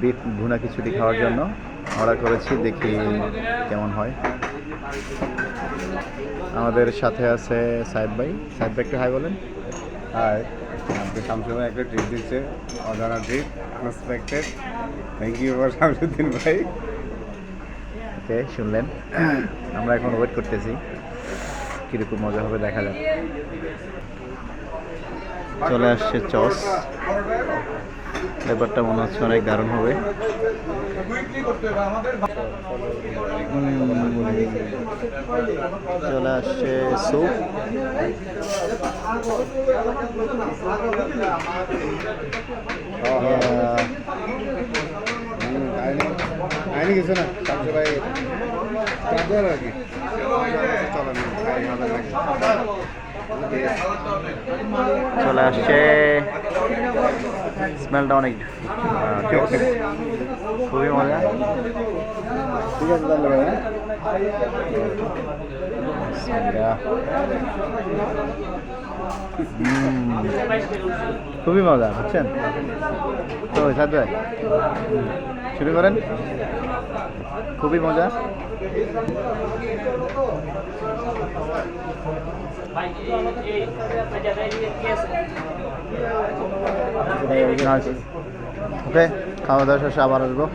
Beef ভুনা খিচুড়ি খাওয়ার জন্য অর্ডার করেছি, দেখি কেমন হয়। আমাদের সাথে আছে সাহেব ভাই। সাহেব ভাই একটু হাই বলেন। হাই, আপনি শামসুদ্দিন একটা ট্রিট দিচ্ছে, অজানা treat, unexpected. Thank you for Shamsuddin ভাই। ওকে, শুনলেন। আমরা এখন ওয়েট করতেছি কীরকম মজা হবে, দেখা যাক। চলে আসছে চস, ব্যাপারটা মনে হচ্ছে অনেক দারুণ হবে। চলে আসছে স্যুপ, আইনি কিছু না, শামসু ভাই কাঁদার আর কি চলেন। চলে আসছে, স্মেলটা অনেক জোস, খুবই মজা। ঠিক আছে তাহলে ভাই, হ্যাঁ? খুবই মজা, বুঝছেন তো সাদ ভাই, শুরু করেন। খুবই মজা। ওকে, খাওয়া দাওয়া শেষে আবার আসবো।